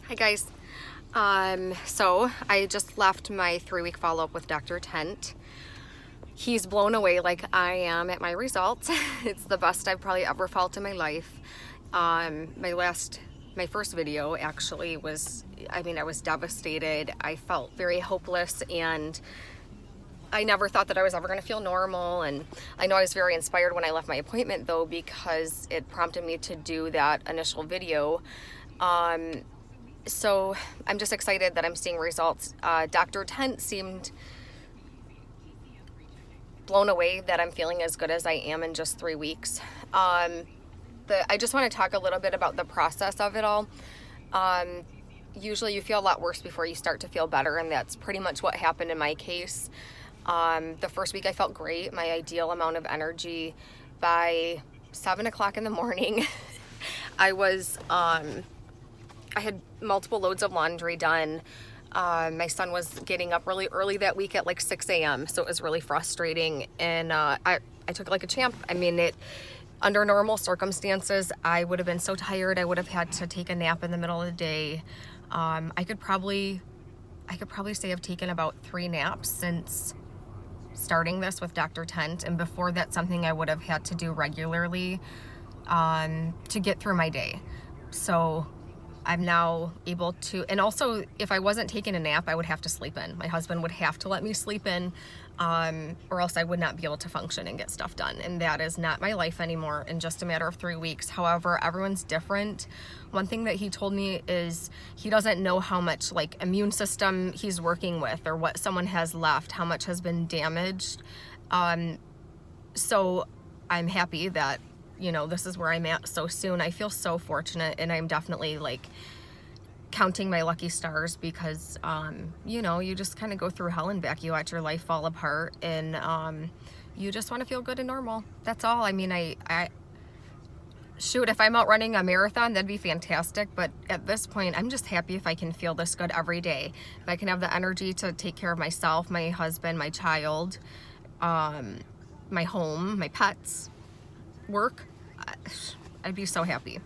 Hi guys. So I just left my 3-week follow-up with Dr. Tent. He's blown away like I am at my results. It's the best I've probably ever felt in my life. My first video actually was, I was devastated. I felt very hopeless, and I never thought that I was ever going to feel normal. And I know I was very inspired when I left my appointment though, because it prompted me to do that initial video. So I'm just excited that I'm seeing results. Dr. Tent seemed blown away that I'm feeling as good as I am in just 3 weeks. I just want to talk a little bit about the process of it all. Usually you feel a lot worse before you start to feel better, and that's pretty much what happened in my case. The first week I felt great, my ideal amount of energy. By 7 o'clock in the morning, I had multiple loads of laundry done. My son was getting up really early that week at like 6 a.m. So it was really frustrating. And I took it like a champ. Under normal circumstances, I would have been so tired. I would have had to take a nap in the middle of the day. I could probably say I've taken about 3 naps since starting this with Dr. Tent. And before that, something I would have had to do regularly to get through my day. So I'm now able to, and also if I wasn't taking a nap, I would have to sleep in. My husband would have to let me sleep in, or else I would not be able to function and get stuff done. And that is not my life anymore in just a matter of 3 weeks. However, everyone's different. One thing that he told me is he doesn't know how much like immune system he's working with, or what someone has left, how much has been damaged. So I'm happy that, this is where I'm at so soon. I feel so fortunate, and I'm definitely like counting my lucky stars because, you just kind of go through hell and back. You watch your life fall apart, and you just want to feel good and normal. That's all. Shoot, if I'm out running a marathon, that'd be fantastic. But at this point, I'm just happy if I can feel this good every day. If I can have the energy to take care of myself, my husband, my child, my home, my pets, work, I'd be so happy.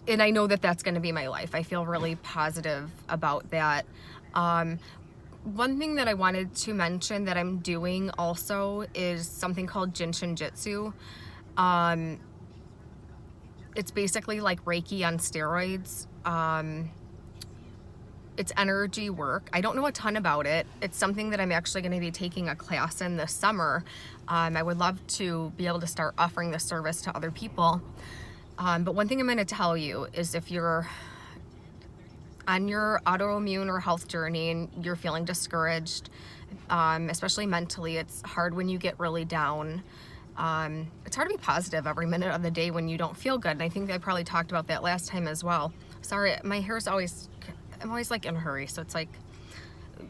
And I know that that's going to be my life. I feel really positive about that. One thing that I wanted to mention that I'm doing also is something called Jinshin Jitsu. It's basically like Reiki on steroids. It's energy work. I don't know a ton about it. It's something that I'm actually going to be taking a class in this summer. I would love to be able to start offering this service to other people. But one thing I'm going to tell you is, if you're on your autoimmune or health journey and you're feeling discouraged, especially mentally, it's hard when you get really down. It's hard to be positive every minute of the day when you don't feel good. And I think I probably talked about that last time as well. Sorry, I'm always like in a hurry. So it's like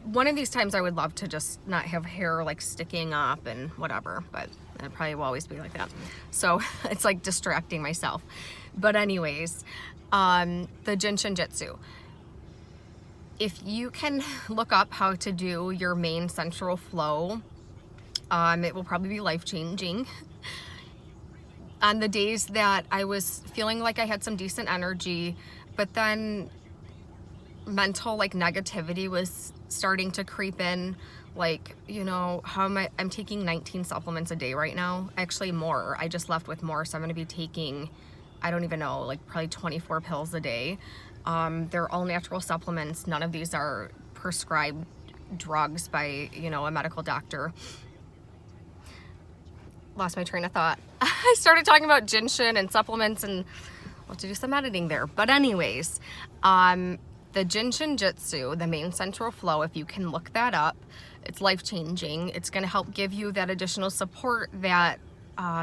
one of these times I would love to just not have hair like sticking up and whatever, but it probably will always be like that. So it's like distracting myself. But anyways, the Jinshin Jitsu. If you can look up how to do your main central flow, it will probably be life-changing. On the days that I was feeling like I had some decent energy, but then mental like negativity was starting to creep in, like, I'm taking 19 supplements a day right now. Actually more. I just left with more, so I'm going to be taking, I don't even know, like probably 24 pills a day. They're all natural supplements. None of these are prescribed drugs by, a medical doctor. Lost my train of thought. I started talking about Jinshin and supplements, and I'll have to do some editing there. But anyways, the Jinshin Jitsu, the main central flow, if you can look that up, it's life-changing. It's going to help give you that additional support that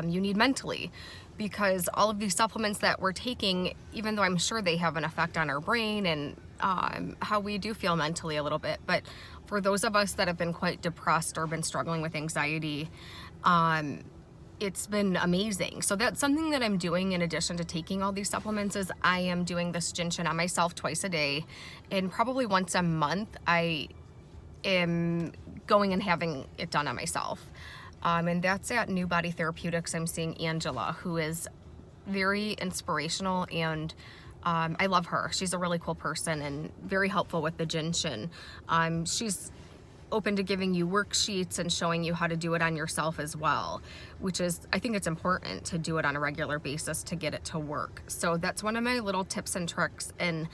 you need mentally, because all of these supplements that we're taking, even though I'm sure they have an effect on our brain and how we do feel mentally a little bit, but for those of us that have been quite depressed or been struggling with anxiety, it's been amazing. So that's something that I'm doing in addition to taking all these supplements, is I am doing this Jinshin on myself twice a day, and probably once a month I am going and having it done on myself. And that's at New Body Therapeutics. I'm seeing Angela, who is very inspirational and I love her. She's a really cool person and very helpful with the Jinshin. She's open to giving you worksheets and showing you how to do it on yourself as well, which is, I think it's important to do it on a regular basis to get it to work. So that's one of my little tips and tricks, and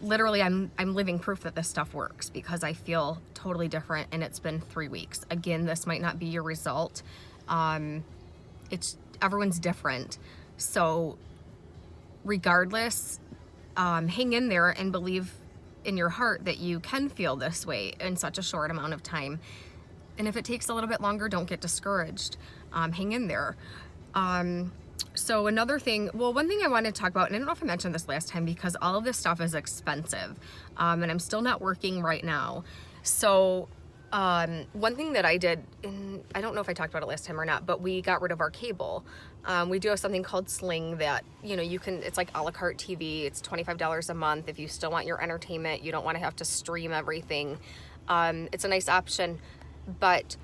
literally I'm living proof that this stuff works because I feel totally different, and it's been 3 weeks. Again, this might not be your result. Everyone's different. So regardless, hang in there and believe in your heart that you can feel this way in such a short amount of time. And if it takes a little bit longer, don't get discouraged. Hang in there. So another thing, one thing I wanted to talk about, and I don't know if I mentioned this last time because all of this stuff is expensive, and I'm still not working right now. So one thing that I did, and I don't know if I talked about it last time or not, but we got rid of our cable. We do have something called Sling that, you can, it's like a la carte TV. It's $25 a month. If you still want your entertainment, you don't want to have to stream everything. It's a nice option, but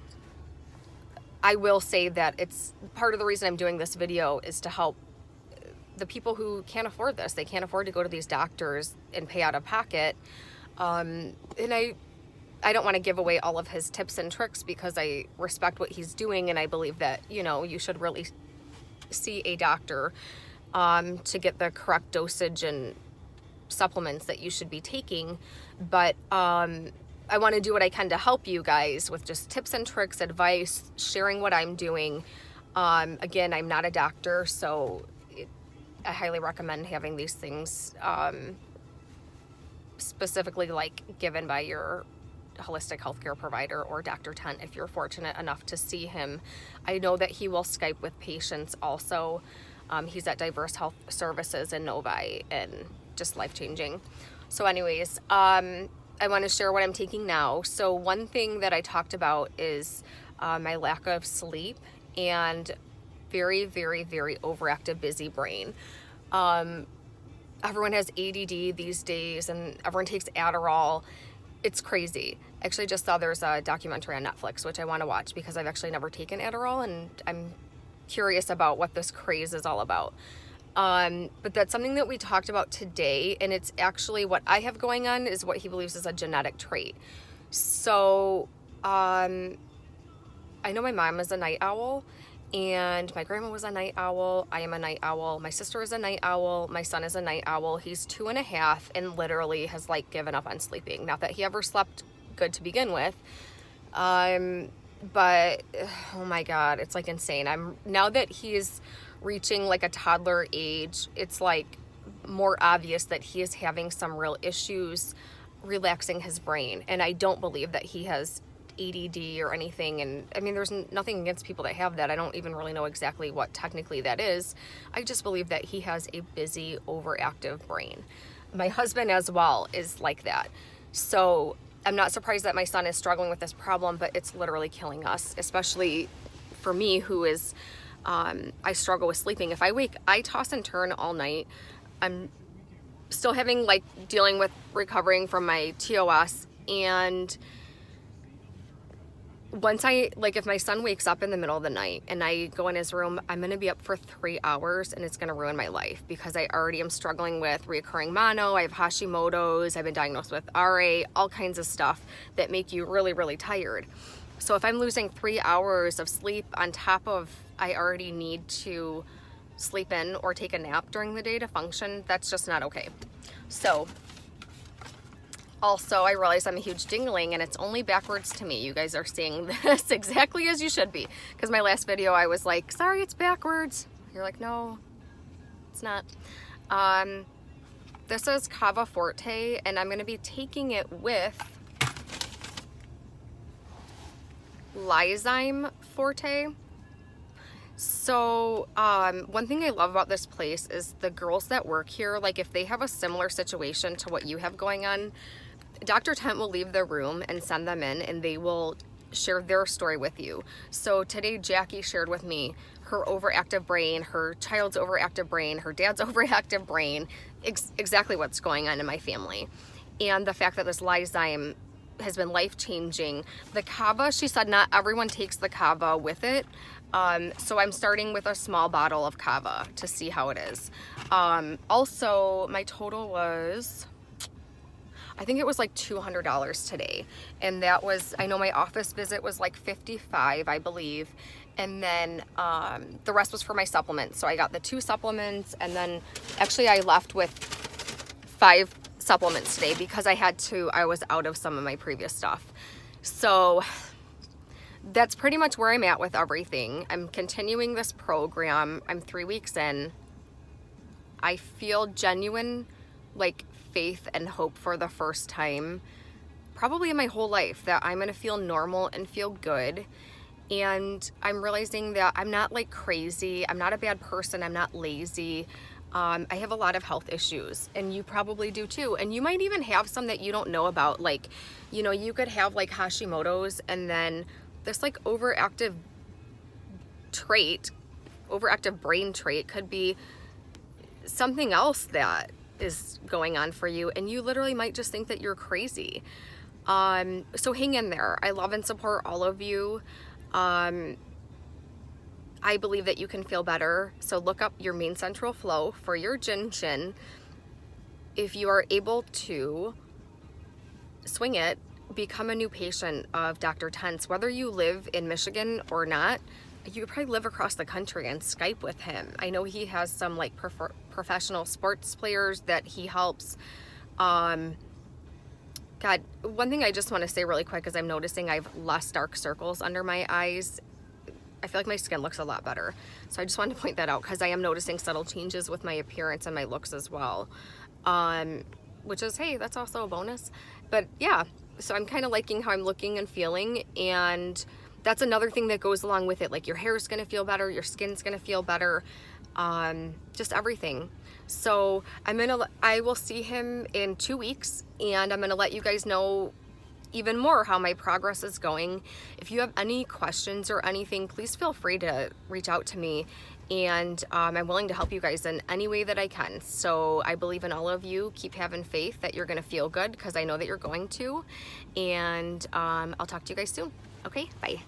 I will say that it's part of the reason I'm doing this video is to help the people who can't afford this. They can't afford to go to these doctors and pay out of pocket. And I don't want to give away all of his tips and tricks because I respect what he's doing, and I believe that, you should really see a doctor to get the correct dosage and supplements that you should be taking. But I want to do what I can to help you guys with just tips and tricks, advice, sharing what I'm doing. Again, I'm not a doctor, so I highly recommend having these things specifically given by your holistic healthcare provider or Dr. Tent if you're fortunate enough to see him. I know that he will Skype with patients also. He's at Diverse Health Services in Novi, and just life-changing. So anyways, I want to share what I'm taking now. So one thing that I talked about is my lack of sleep and very, very, very overactive, busy brain. Everyone has ADD these days, and everyone takes Adderall. It's crazy. Actually, just saw there's a documentary on Netflix, which I want to watch because I've actually never taken Adderall, and I'm curious about what this craze is all about. But that's something that we talked about today, and it's actually what I have going on is what he believes is a genetic trait. So, I know my mom is a night owl, and my grandma was a night owl. I am a night owl. My sister is a night owl. My son is a night owl. He's 2.5 and literally has given up on sleeping. Not that he ever slept good to begin with. But oh my God, it's insane. Now that he's reaching a toddler age, it's more obvious that he is having some real issues relaxing his brain. And I don't believe that he has ADD or anything. And I mean, there's nothing against people that have that. I don't even really know exactly what technically that is. I just believe that he has a busy, overactive brain. My husband as well is like that. So I'm not surprised that my son is struggling with this problem, but it's literally killing us, especially for me who is, I struggle with sleeping. If I toss and turn all night. I'm still having dealing with recovering from my TOS, and once if my son wakes up in the middle of the night and I go in his room, I'm going to be up for 3 hours, and it's going to ruin my life because I already am struggling with reoccurring mono. I have Hashimoto's. I've been diagnosed with RA, all kinds of stuff that make you really, really tired. So if I'm losing 3 hours of sleep on top of I already need to sleep in or take a nap during the day to function, that's just not okay. So also, I realize I'm a huge dingling, and it's only backwards to me. You guys are seeing this exactly as you should be. Because my last video, I was like, sorry, it's backwards. You're like, no, it's not. This is Kava Forte, and I'm going to be taking it with Lyzyme Forte. So, one thing I love about this place is the girls that work here, if they have a similar situation to what you have going on, Dr. Tent will leave the room and send them in, and they will share their story with you. So today, Jackie shared with me her overactive brain, her child's overactive brain, her dad's overactive brain, exactly what's going on in my family. And the fact that this Lyzyme has been life-changing. The Kava, she said not everyone takes the Kava with it. So I'm starting with a small bottle of kava to see how it is. Also, my total was, I think it was like $200 today. And that was, I know my office visit was like $55, I believe. And then the rest was for my supplements. So I got the 2 supplements, and then actually I left with 5 supplements today because I was out of some of my previous stuff. So that's pretty much where I'm at with everything. I'm continuing this program. I'm 3 weeks in. I feel genuine like faith and hope for the first time probably in my whole life that I'm gonna feel normal and feel good. And I'm realizing that I'm not like crazy. I'm not a bad person. I'm not lazy. I have a lot of health issues, and you probably do too. And you might even have some that you don't know about. Like, you know, you could have like Hashimoto's, and then this like overactive brain trait could be something else that is going on for you, and you literally might just think that you're crazy. So hang in there. I love and support all of you. I believe that you can feel better. So look up your main central flow for your Jin. If you are able to swing it, become a new patient of Dr. Tense. Whether you live in Michigan or not, you could probably live across the country and Skype with him. I know he has some like professional sports players that he helps. God, one thing I just want to say really quick is I'm noticing I have less dark circles under my eyes. I feel like my skin looks a lot better. So I just wanted to point that out because I am noticing subtle changes with my appearance and my looks as well. Which is, hey, that's also a bonus. But yeah, so I'm kind of liking how I'm looking and feeling, and that's another thing that goes along with it. Like your hair is going to feel better, your skin's going to feel better, just everything. So I will see him in 2 weeks, and I'm going to let you guys know even more how my progress is going. If you have any questions or anything, please feel free to reach out to me, and I'm willing to help you guys in any way that I can. So I believe in all of you. Keep having faith that you're going to feel good, because I know that you're going to, and I'll talk to you guys soon. Okay, bye.